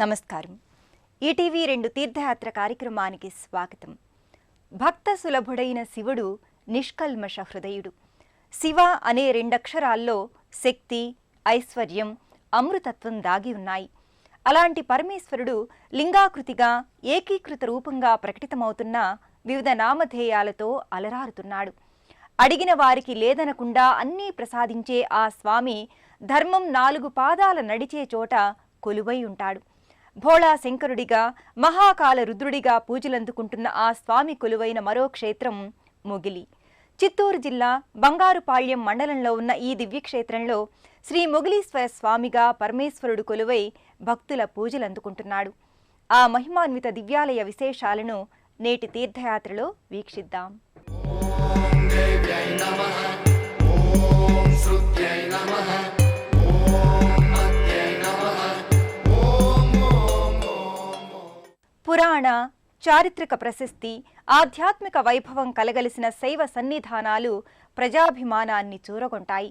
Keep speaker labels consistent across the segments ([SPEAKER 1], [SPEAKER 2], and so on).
[SPEAKER 1] నమస్కారం. ఈటీవీ 2 తీర్థయాత్ర కార్యక్రమానికి స్వాగతం. భక్త సులభుడైన శివుడు నిష్కల్మష హృదయుడు. శివ అనే 2 అక్షరాల్లో శక్తి, ఐశ్వర్యం, అమృతత్వం దాగి ఉన్నాయి. అలాంటి పరమేశ్వరుడు లింగాకృతిగా ఏకీకృత రూపంగా ప్రకటితమవుతున్న వివిధ నామధేయాలతో అలరారుతున్నాడు. అడిగిన వారికి లేదనకుండా అన్నీ ప్రసాదించే ఆ స్వామి ధర్మం 4 పాదాల నడిచే చోట కొలువై ఉంటాడు. భోళా శంకరుడిగా, మహాకాల రుద్రుడిగా పూజలందుకుంటున్న ఆ స్వామి కొలువైన మరో క్షేత్రం మొగిలి. చిత్తూరు జిల్లా బంగారుపాళ్యం మండలంలో ఉన్న ఈ దివ్యక్షేత్రంలో శ్రీ మొగిలీశ్వర స్వామిగా పరమేశ్వరుడు కొలువై భక్తుల పూజలందుకుంటున్నాడు. ఆ మహిమాన్విత దివ్యాలయ విశేషాలను నేటి తీర్థయాత్రలో వీక్షిద్దాం. పురాణ, చారిత్రక ప్రశస్తి, ఆధ్యాత్మిక వైభవం కలగలిసిన శైవ సన్నిధానాలు ప్రజాభిమానాన్ని చూరగొంటాయి,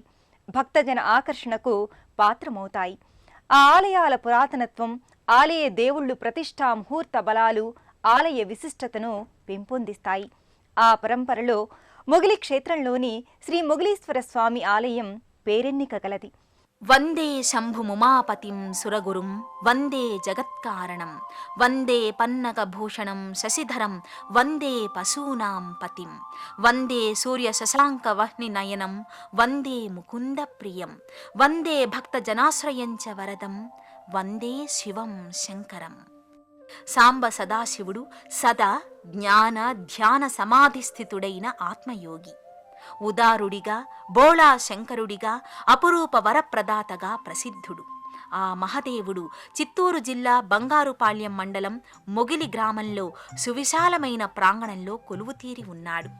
[SPEAKER 1] భక్తజన ఆకర్షణకు పాత్రమవుతాయి. ఆ ఆలయాల పురాతనత్వం, ఆలయ దేవుళ్ళు ప్రతిష్టా ముహూర్త బలాలు ఆలయ విశిష్టతను పెంపొందిస్తాయి. ఆ పరంపరలో మొగిలి క్షేత్రంలోని శ్రీ మొగిలీశ్వర స్వామి ఆలయం పేరెన్నిక గలది.
[SPEAKER 2] వందే శంభుముమాపతిం సురగురుం వందే జగత్కారణం వందే పన్నగభూషణం శశిధరం వందే పశూనాం పతిం వందే సూర్య శశాంక వహ్ని నయనం వందే ముకుంద ప్రియం వందే భక్తజనాశ్రయం చ వరదం వందే శివం శంకరం. సాంబ సదాశివుడు సదా జ్ఞాన ధ్యాన సమాధిస్థితుడైన ఆత్మయోగి. ఉదారుడిగా, బోళా శంకరుడిగా, అపురూప వరప్రదాతగా ప్రసిద్ధుడు. ఆ మహదేవుడు చిత్తూరు జిల్లా బంగారుపాళ్యం మండలం మొగిలి గ్రామంలో సువిశాలమైన ప్రాంగణంలో కొలువుతీరి ఉన్నాడు.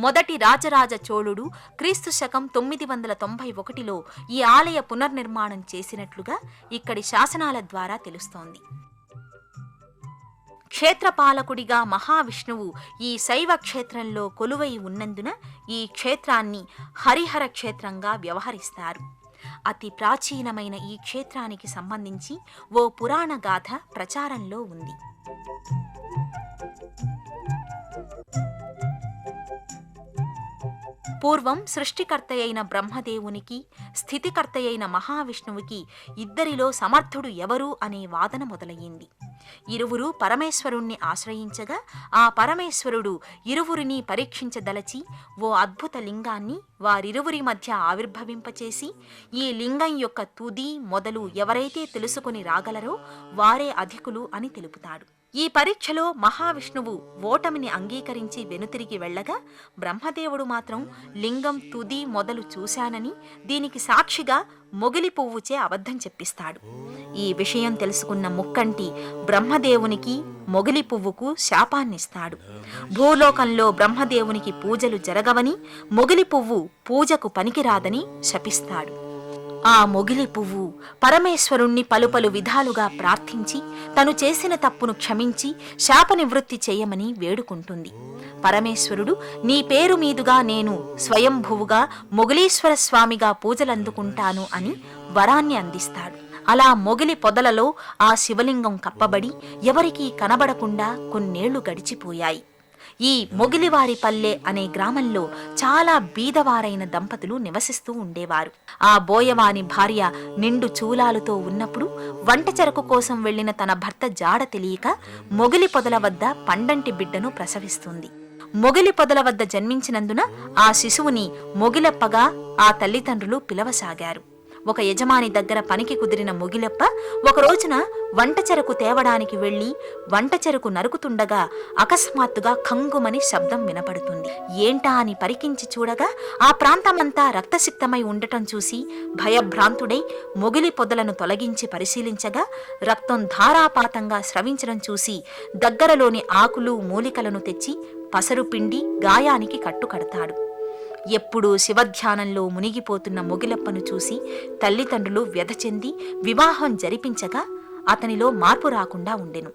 [SPEAKER 2] మొదటి రాజరాజ చోళుడు క్రీస్తు శకం 991లో ఈ ఆలయ పునర్నిర్మాణం చేసినట్లుగా ఇక్కడి శాసనాల ద్వారా తెలుస్తోంది. క్షేత్రపాలకుడిగా మహావిష్ణువు ఈ శైవ క్షేత్రంలో కొలువై ఉన్నందున ఈ క్షేత్రాన్ని హరిహర క్షేత్రంగా వ్యవహరిస్తారు. అతి ప్రాచీనమైన ఈ క్షేత్రానికి సంబంధించి ఓ పురాణ గాథ ప్రచారంలో ఉంది. పూర్వం సృష్టికర్తయైన బ్రహ్మదేవునికి, స్థితికర్తయైన మహావిష్ణువుకి ఇద్దరిలో సమర్థుడు ఎవరు అనే వాదన మొదలయ్యింది. ఇరువురు పరమేశ్వరుణ్ణి ఆశ్రయించగా ఆ పరమేశ్వరుడు ఇరువురిని పరీక్షించదలచి ఓ అద్భుత లింగాన్ని వారిరువురి మధ్య ఆవిర్భవింపచేసి ఈ లింగం యొక్క తుది మొదలు ఎవరైతే తెలుసుకుని రాగలరో వారే అధికులు అని తెలుపుతాడు. ఈ పరీక్షలో మహావిష్ణువు ఓటమిని అంగీకరించి వెనుతిరిగి వెళ్ళగా బ్రహ్మదేవుడు మాత్రం లింగం తుది మొదలు చూశానని దీనికి సాక్షిగా మొగిలి పువ్వుచే అబద్ధం చెప్పిస్తాడు. ఈ విషయం తెలుసుకున్న ముక్కంటి బ్రహ్మదేవునికి, మొగిలి పువ్వుకు శాపాన్నిస్తాడు. భూలోకంలో బ్రహ్మదేవునికి పూజలు జరగవని, మొగిలి పువ్వు పూజకు పనికిరాదని శపిస్తాడు. ఆ మొగిలి పువ్వు పరమేశ్వరుణ్ణి పలు విధాలుగా ప్రార్థించి తను చేసిన తప్పును క్షమించి శాప నివృత్తి చేయమని వేడుకుంటుంది. పరమేశ్వరుడు నీ పేరు మీదుగా నేను స్వయంభువుగా మొగిలీశ్వర స్వామిగా పూజలందుకుంటాను అని వరాన్ని అందిస్తాడు. అలా మొగిలి పొదలలో ఆ శివలింగం కప్పబడి ఎవరికీ కనబడకుండా కొన్నేళ్లు గడిచిపోయాయి. ఈ మొగిలివారిపల్లె అనే గ్రామంలో చాలా బీదవారైన దంపతులు నివసిస్తూ ఉండేవారు. ఆ బోయవాని భార్య నిండు చూలాలతో ఉన్నప్పుడు వంట చెరకు కోసం వెళ్లిన తన భర్త జాడ తెలియక మొగిలి పొదల వద్ద పండంటి బిడ్డను ప్రసవిస్తుంది. మొగిలి పొదల వద్ద జన్మించినందున ఆ శిశువుని మొగిలప్పగా ఆ తల్లిదండ్రులు పిలవసాగారు. ఒక యజమాని దగ్గర పనికి కుదిరిన మొగిలప్ప ఒక రోజున వంట చెరకు తేవడానికి వెళ్లి వంట చెరకు నరుకుతుండగా అకస్మాత్తుగా ఖంగుమని శబ్దం వినపడుతుంది. ఏంటా అని పరికించి చూడగా ఆ ప్రాంతమంతా రక్తసిక్తమై ఉండటం చూసి భయభ్రాంతుడై మొగిలి పొదలను తొలగించి పరిశీలించగా రక్తం ధారాపాతంగా స్రవించడం చూసి దగ్గరలోని ఆకులు మూలికలను తెచ్చి పసరు పిండి గాయానికి కట్టుకడతాడు. ఎప్పుడూ శివధ్యానంలో మునిగిపోతున్న మొగిలప్పను చూసి తల్లిదండ్రులు వ్యధ చెంది వివాహం జరిపించగా అతనిలో మార్పు రాకుండా ఉండెను.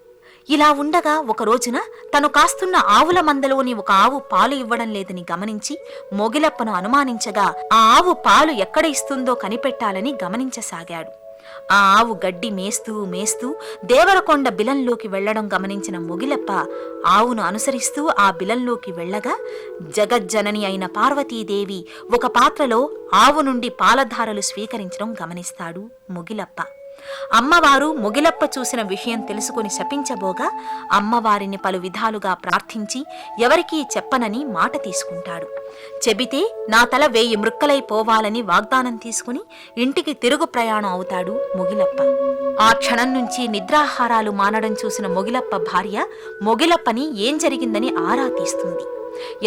[SPEAKER 2] ఇలా ఉండగా ఒక రోజున తను కాస్తున్న ఆవుల మందలోని ఒక ఆవు పాలు ఇవ్వడం లేదని గమనించి మొగిలప్పను అనుమానించగా ఆ ఆవు పాలు ఎక్కడ ఇస్తుందో కనిపెట్టాలని గమనించసాగాడు. ఆ ఆవు గడ్డి మేస్తూ మేస్తూ దేవరకొండ బిలంలోకి వెళ్లడం గమనించిన మొగిలప్ప ఆవును అనుసరిస్తూ ఆ బిలంలోకి వెళ్లగా జగజ్జనని అయిన పార్వతీదేవి ఒక పాత్రలో ఆవు నుండి పాలధారలు స్వీకరించడం గమనిస్తాడు మొగిలప్ప. అమ్మవారు మొగిలప్ప చూసిన విషయం తెలుసుకుని శపించబోగా అమ్మవారిని పలు విధాలుగా ప్రార్థించి ఎవరికీ చెప్పనని మాట తీసుకుంటాడు. చెబితే నా తల 1000 మృక్కలై పోవాలని వాగ్దానం తీసుకుని ఇంటికి తిరుగు ప్రయాణం అవుతాడు మొగిలప్ప. ఆ క్షణం నుంచి నిద్రాహారాలు మానడం చూసిన మొగిలప్ప భార్య మొగిలప్పని ఏం జరిగిందని ఆరా తీస్తుంది.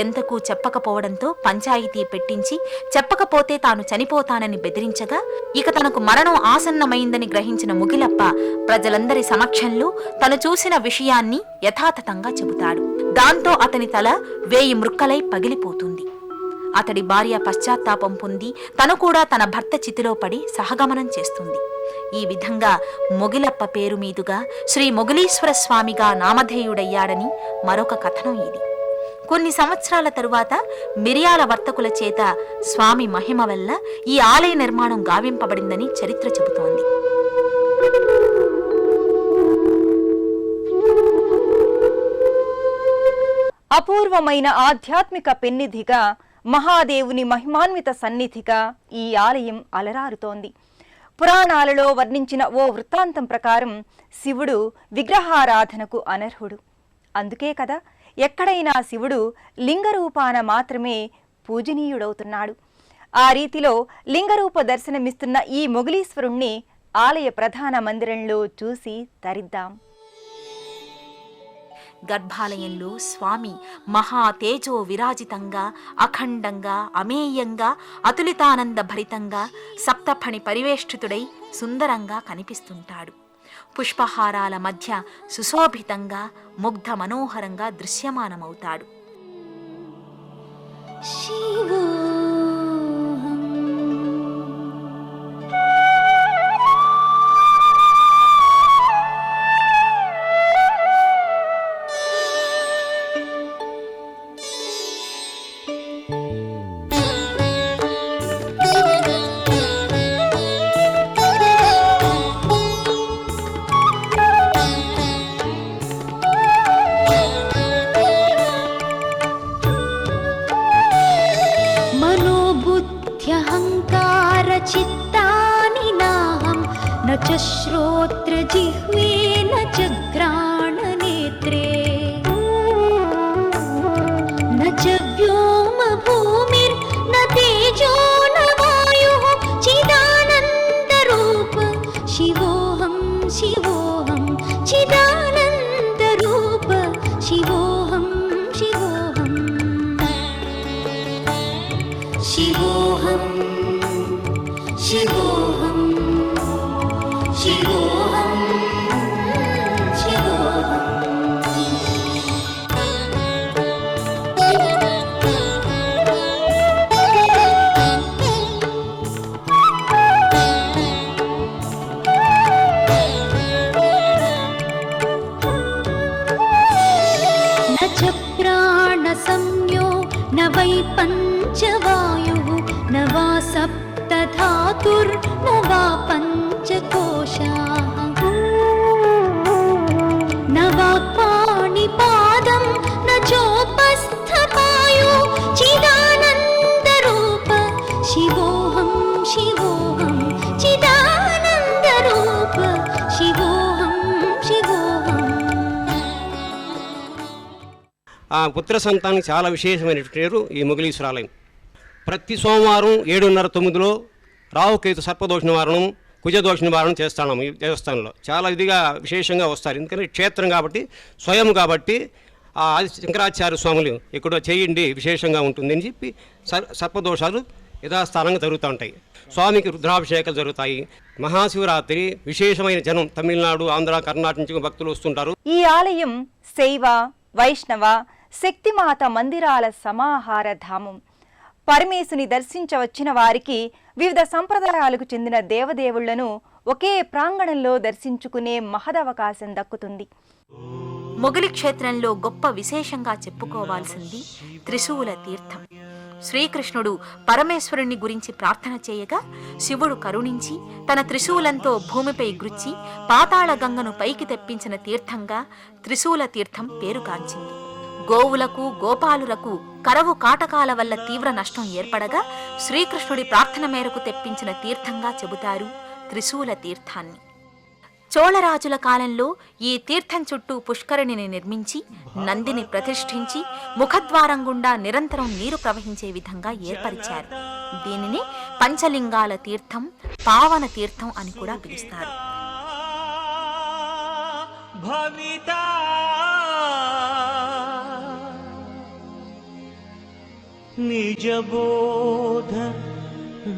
[SPEAKER 2] ఎంతకు చెప్పకపోవడంతో పంచాయితీ పెట్టించి చెప్పకపోతే తాను చనిపోతానని బెదిరించగా ఇక తనకు మరణం ఆసన్నమైందని గ్రహించిన మొగిలప్ప ప్రజలందరి సమక్షంలో తను చూసిన విషయాన్ని యథాతథంగా చెబుతాడు. దాంతో అతని తల 1000 మృక్కలై పగిలిపోతుంది. అతడి భార్య పశ్చాత్తాపం పొంది తను కూడా తన భర్త చితిలో పడి సహగమనం చేస్తుంది. ఈ విధంగా మొగిలప్ప పేరు మీదుగా శ్రీ మొగిలీశ్వర స్వామిగా నామధేయుడయ్యాడని మరొక కథనం ఇది. కొన్ని సంవత్సరాల తరువాత మిరియాల వర్తకుల చేత స్వామి మహిమ వల్ల ఈ ఆలయ నిర్మాణం గావింపబడిందని చరిత్ర చెబుతోంది.
[SPEAKER 1] అపూర్వమైన ఆధ్యాత్మిక పెన్నిధిగా, మహాదేవుని మహిమాన్విత సన్నిధిగా ఈ ఆలయం అలరారుతోంది. పురాణాలలో వర్ణించిన ఓ వృత్తాంతం ప్రకారం శివుడు విగ్రహారాధనకు అనర్హుడు. అందుకే కదా ఎక్కడైనా శివుడు లింగరూపాన మాత్రమే పూజనీయుడవుతున్నాడు. ఆ రీతిలో లింగరూప దర్శనమిస్తున్న ఈ మొగిలీశ్వరుణ్ణి ఆలయ ప్రధాన మందిరంలో చూసి తరిద్దాం.
[SPEAKER 2] గర్భాలయంలో స్వామి మహా తేజో విరాజితంగా, అఖండంగా, అమేయంగా, అతులితానంద భరితంగా, సప్తఫణి పరివేష్టితుడై సుందరంగా కనిపిస్తుంటాడు. పుష్పహారాల మధ్య సుశోభితంగా, ముగ్ధ మనోహరంగా దృశ్యమానమవుతాడు.
[SPEAKER 3] न च श्रोत्रजिह्वे न च घ्राणनेत्रे न च व्योमभूमिर्न तेजो न वायुः चिदानन्दरूप शिवोऽहं शिवोऽहं चिदानन्दरूप शिवोऽहं शिवोऽहं शिवोऽहं शिवोऽहं शिवोऽहं शिवोऽहं न च प्राणसंज्ञो न वै पञ्चवायुः न वा सप्तधातुर्न वा पञ्चकोशाः न वा पाणिपादं न चोपस्थपायो चिदानन्दरूप शिवोऽहं शिवोऽहं चिदानन्दरूप शिवोऽहं शिवोऽहं
[SPEAKER 4] ఆ పుత్ర సంతానానికి చాలా విశేషమైన పేరు ఈ మొగిలీశ్వరాలయం. ప్రతి సోమవారం 7:30-9 రాహుకేతు సర్పదోష నివారణం, కుజదోష నివారణం చేస్తున్నాము. ఈ దేవస్థానంలో చాలా ఇదిగా విశేషంగా వస్తారు. ఎందుకంటే క్షేత్రం కాబట్టి, స్వయం కాబట్టి ఆ ఆది శంకరాచార్య స్వాములు ఎక్కడో చేయండి విశేషంగా ఉంటుందని చెప్పి సర్పదోషాలు యథాస్థానంగా జరుగుతూ ఉంటాయి. స్వామికి రుద్రాభిషేకాలు జరుగుతాయి. మహాశివరాత్రి విశేషమైన జనం తమిళనాడు, ఆంధ్ర, కర్ణాటక నుంచి భక్తులు వస్తుంటారు.
[SPEAKER 1] ఈ ఆలయం శైవ, వైష్ణవ, శక్తిమాత మందిరాల సమాహార ధామం. పరమేశుని దర్శించవచ్చిన వారికి వివిధ సంప్రదాయాలకు చెందిన దేవదేవుళ్లను ఒకే ప్రాంగణంలో దర్శించుకునే మహదవకాశం దక్కుతుంది.
[SPEAKER 2] మొగలి క్షేత్రంలో గొప్ప విశేషంగా చెప్పుకోవాల్సింది త్రిశూల తీర్థం. శ్రీకృష్ణుడు పరమేశ్వరుని గురించి ప్రార్థన చేయగా శివుడు కరుణించి తన త్రిశూలంతో భూమిపై గుచ్చి పాతాళ గంగను పైకి తెప్పించిన తీర్థంగా త్రిశూల తీర్థం పేరుగాంచింది. గోవులకు గోపాలులకు కరవు కాటకాల వల్ల తీవ్ర నష్టం ఏర్పడగా శ్రీకృష్ణుడి ప్రార్థన మేరకు తెప్పించిన తీర్థంగా చెబుతారు త్రిశూల తీర్థాన్ని. చోళరాజుల కాలంలో ఈ తీర్థం చుట్టూ పుష్కరిణిని నిర్మించి నందిని ప్రతిష్ఠించి ముఖద్వారం గుండా నిరంతరం నీరు ప్రవహించే విధంగా ఏర్పరిచారు. దీనిని పంచలింగాల తీర్థం, పావన తీర్థం అని కూడా పిలుస్తారు.
[SPEAKER 5] నిజబోధ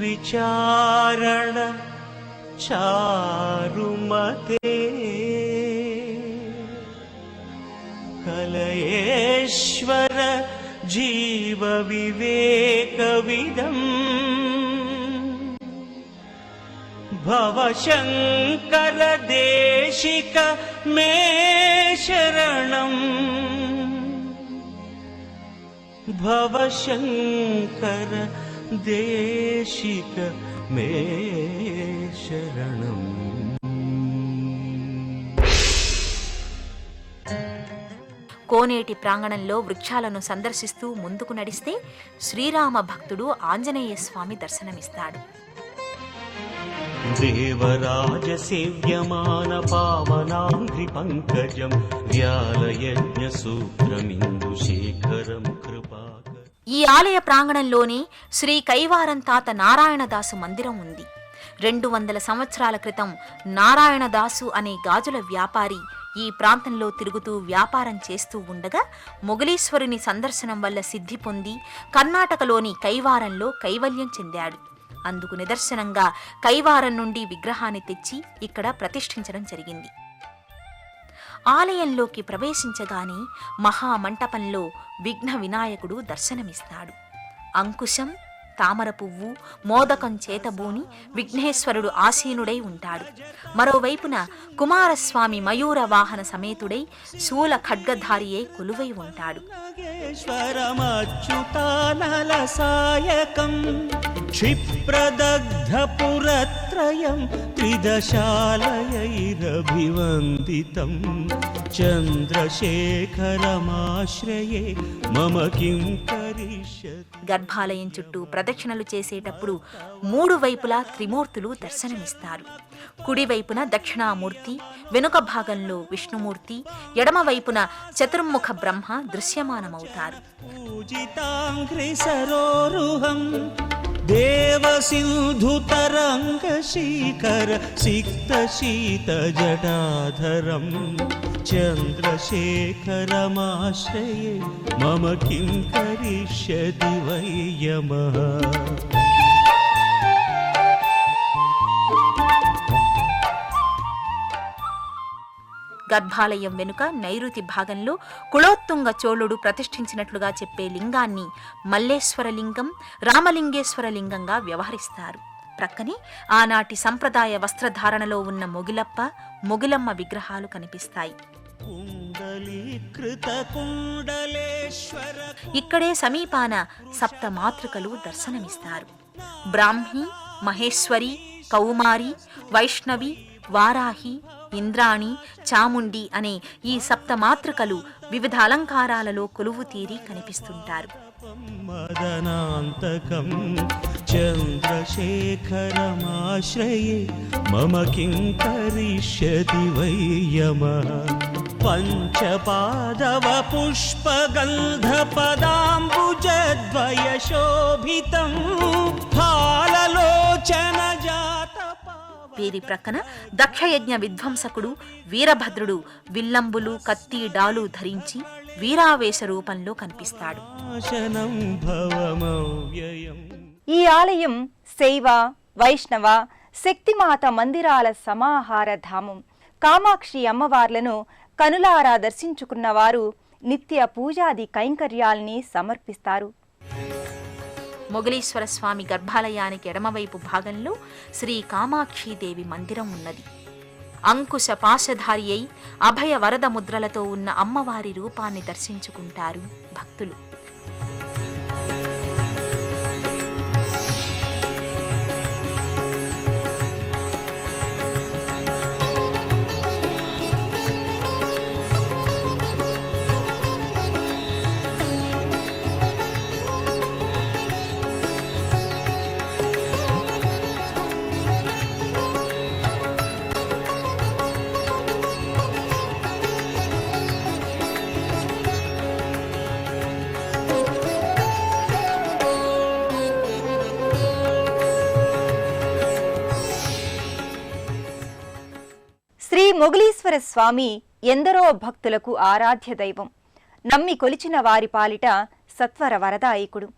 [SPEAKER 5] విచారణ చారుమతే కలయేశ్వర జీవ వివేకవిదం భవశంకర దేశిక మే శరణం భవశంకర దేశిక మే శరణం.
[SPEAKER 2] కోనేటి ప్రాంగణంలో వృక్షాలను సందర్శిస్తూ ముందుకు నడిస్తే శ్రీరామ భక్తుడు ఆంజనేయ స్వామి దర్శనమిస్తాడు.
[SPEAKER 5] దేవరాజ సేవ్యమాన పావనాంఘ్రి పంకజం వ్యాలయజ్ఞ సూత్రమిందు శేఖరం కృపాకర.
[SPEAKER 2] ఈ ఆలయ ప్రాంగణంలోనే శ్రీ కైవారం తాత నారాయణదాసు మందిరం ఉంది. 200 సంవత్సరాల క్రితం నారాయణదాసు అనే గాజుల వ్యాపారి ఈ ప్రాంతంలో తిరుగుతూ వ్యాపారం చేస్తూ ఉండగా మొగలీశ్వరుని సందర్శనం వల్ల సిద్ధి పొంది కర్ణాటకలోని కైవారంలో కైవల్యం చెందాడు. అందుకు నిదర్శనంగా కైవారం నుండి విగ్రహాన్ని తెచ్చి ఇక్కడ ప్రతిష్ఠించడం జరిగింది. ఆలయంలోకి ప్రవేశించగానే మహామంటపంలో విఘ్న వినాయకుడు దర్శనమిస్తాడు. అంకుశం, తామర పువ్వు, మోదకం చేతబూని విఘ్నేశ్వరుడు ఆసీనుడై ఉంటాడు. మరోవైపున కుమారస్వామి మయూర వాహన సమేతుడై శూల ఖడ్గధారియై కొలువై ఉంటాడు.
[SPEAKER 5] క్షిప్రదగ్ధపురత్రయం త్రిదశాలయైరభివందితం చంద్రశేఖరమాశ్రయే మమ కిం కరిష్యతి.
[SPEAKER 2] గర్భాలయం చుట్టూ ప్రదక్షిణలు చేసేటప్పుడు 3 వైపులా త్రిమూర్తులు దర్శనమిస్తారు. కుడివైపున దక్షిణామూర్తి, వెనుక భాగంలో విష్ణుమూర్తి, ఎడమవైపున చతుర్ముఖ బ్రహ్మ దృశ్యమానమవుతారు.
[SPEAKER 5] పూజితాంఘ్రి సరోరుహం దేవసింధుతరంగ శీకర సిక్త శీత జటాధరం చంద్రశేఖరమాశ్రయే మమ కిం కరిష్యతి వై యమః.
[SPEAKER 2] గర్భాలయం వెనుక నైరుతి భాగంలో కుళోత్తుంగ చోళుడు ప్రతిష్ఠించినట్లుగా చెప్పే లింగాన్ని మల్లేశ్వర లింగం, రామలింగేశ్వర లింగంగా వ్యవహరిస్తారు. ప్రక్కనే ఆనాటి సంప్రదాయ వస్త్రధారణలో ఉన్న మొగిలప్ప, మొగిలమ్మ విగ్రహాలు కనిపిస్తాయి. ఇక్కడే సమీపాన సప్త మాతృకలు దర్శనమిస్తారు. బ్రాహ్మి, మహేశ్వరి, కౌమారి, వైష్ణవి, వారాహి, ఇంద్రాణి, చాముండి అనే ఈ సప్తమాతృకలు వివిధ అలంకారాలలో కొలువు తీరి కనిపిస్తుంటారు.
[SPEAKER 5] మదనాంతకం చంద్రశేఖరమాశ్రయే మమ కిం కరిష్యతి వై యమః. పంచపాదవ పుష్పగంధ పదాంబుజద్వయ శోభితం ఫాలలోచన జాత.
[SPEAKER 2] వీరి ప్రక్కన దక్షయజ్ఞ విధ్వంసకుడు వీరభద్రుడు విల్లంబులు, కత్తి, డాలు ధరించి వీరావేశ రూపంలో కనిపిస్తాడు.
[SPEAKER 1] ఈ ఆలయం శైవ, వైష్ణవ, శక్తిమాత మందిరాల సమాహార ధామం. కామాక్షి అమ్మవార్లను కనులారా దర్శించుకున్నవారు నిత్య పూజాది కైంకర్యాల్ని సమర్పిస్తారు.
[SPEAKER 2] మొగలీశ్వర స్వామి గర్భాలయానికి ఎడమవైపు భాగంలో శ్రీ కామాక్షీదేవి మందిరం ఉన్నది. అంకుశ పాశధారి అయి అభయ వరద ముద్రలతో ఉన్న అమ్మవారి రూపాన్ని దర్శించుకుంటారు భక్తులు.
[SPEAKER 1] శ్రీ మొగలీశ్వర స్వామి ఎందరో భక్తులకు ఆరాధ్య దైవం. నమ్మి కొలిచిన వారి పాలిట సత్వర వరదాయకుడు.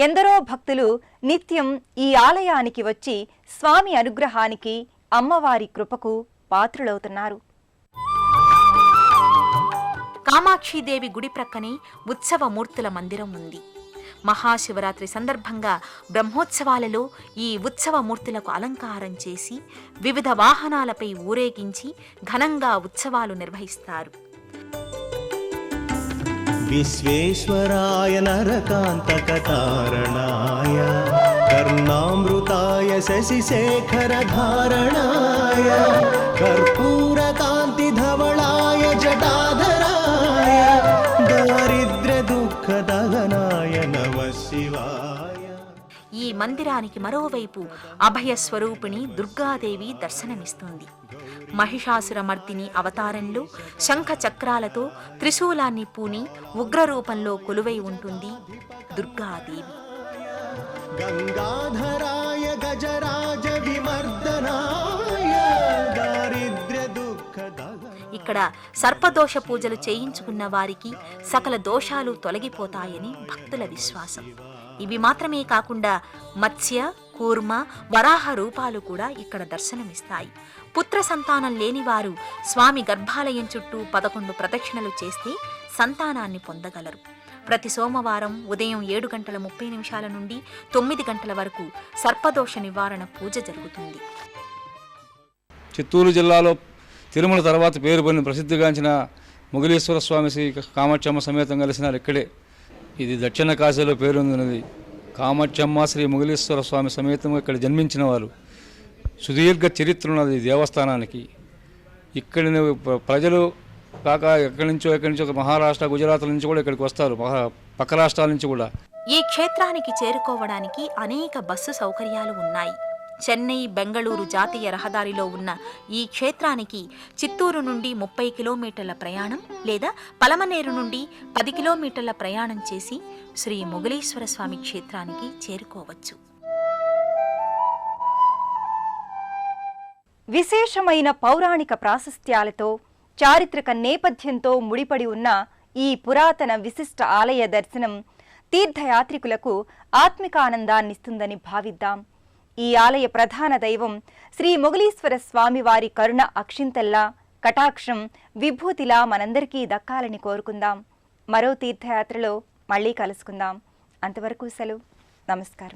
[SPEAKER 1] ఎందరో భక్తులు నిత్యం ఈ ఆలయానికి వచ్చి స్వామి అనుగ్రహానికి, అమ్మవారి కృపకు పాత్రులవుతున్నారు.
[SPEAKER 2] కామాక్షీదేవి గుడి ప్రక్కనే ఉత్సవమూర్తుల మందిరం ఉంది. మహాశివరాత్రి సందర్భంగా బ్రహ్మోత్సవాలలో ఈ ఉత్సవమూర్తులకు అలంకారం చేసి వివిధ వాహనాలపై ఊరేగించి ఘనంగా ఉత్సవాలు నిర్వహిస్తారు.
[SPEAKER 5] విశ్వేశ్వరాయ నరకాంతకతారణాయ కర్ణామృతాయ శశిశేఖరధారణాయ కర్పూరకాంతిధవళాయ జటాధరాయ దారిద్ర్య దుఃఖదహనాయ నమః శివాయ.
[SPEAKER 2] ఈ మందిరానికి మరోవైపు అభయస్వరూపిణి దుర్గాదేవి దర్శనమిస్తుంది. మహిషాసురమర్దిని అవతారంలో శంఖ చక్రాలతో త్రిశూలాన్ని పూని ఉగ్రరూపంలో కొలువై ఉంటుంది దుర్గాదేవి.
[SPEAKER 5] గంగాధరాయ గజరాజ విమర్దనాయ దారిద్ర్య దుఃఖదహనాయ.
[SPEAKER 2] ఇక్కడ సర్పదోష పూజలు చేయించుకున్న వారికి సకల దోషాలు తొలగిపోతాయని భక్తుల విశ్వాసం. ఇవి మాత్రమే కాకుండా మత్స్య, కూర్మ, వరాహ రూపాలు కూడా ఇక్కడ దర్శనమిస్తాయి. పుత్ర సంతానం లేనివారు స్వామి గర్భాలయం చుట్టూ 11 ప్రదక్షిణలు చేస్తే సంతానాన్ని పొందగలరు. ప్రతి సోమవారం ఉదయం 7:30 నుండి 9 గంటల వరకు సర్పదోష నివారణ పూజ జరుగుతుంది.
[SPEAKER 6] చిత్తూరు జిల్లాలో తిరుమల తర్వాత పేరు పొందిన ప్రసిద్ధిగాంచిన మొగలీశ్వర స్వామి శ్రీ కామాక్షమ్మ సమేతం కలిసినారు ఇక్కడే. ఇది దక్షిణ కాశీలో పేరొందినది. కామాక్షమ్మ శ్రీ మొగలీశ్వర స్వామి సమేతంగా ఇక్కడ జన్మించిన వారు. సుదీర్ఘ చరిత్ర ఉన్నది ఈ దేవస్థానానికి. ఇక్కడి ప్రజలు కాక ఎక్కడి నుంచో మహారాష్ట్ర, గుజరాత్ నుంచి కూడా ఇక్కడికి వస్తారు, పక్క రాష్ట్రాల నుంచి కూడా.
[SPEAKER 2] ఈ క్షేత్రానికి చేరుకోవడానికి అనేక బస్సు సౌకర్యాలు ఉన్నాయి. చెన్నై, బెంగళూరు జాతీయ రహదారిలో ఉన్న ఈ క్షేత్రానికి చిత్తూరు నుండి 30 కిలోమీటర్ల ప్రయాణం లేదా పలమనేరు నుండి 10 కిలోమీటర్ల ప్రయాణం చేసి శ్రీ మొగలీశ్వర స్వామి క్షేత్రానికి చేరుకోవచ్చు.
[SPEAKER 1] విశేషమైన పౌరాణిక ప్రాశస్త్యాలతో, చారిత్రక నేపథ్యంతో ముడిపడి ఉన్న ఈ పురాతన విశిష్ట ఆలయ దర్శనం తీర్థయాత్రికులకు ఆత్మికానందాన్నిస్తుందని భావిద్దాం. ఈ ఆలయ ప్రధాన దైవం శ్రీ మొగలీశ్వర స్వామివారి కరుణ అక్షింతల్లా, కటాక్షం, విభూతిలా మనందరికీ దక్కాలని కోరుకుందాం. మరో తీర్థయాత్రలో మళ్ళీ కలుసుకుందాం. అంతవరకు సెలవు. నమస్కారం.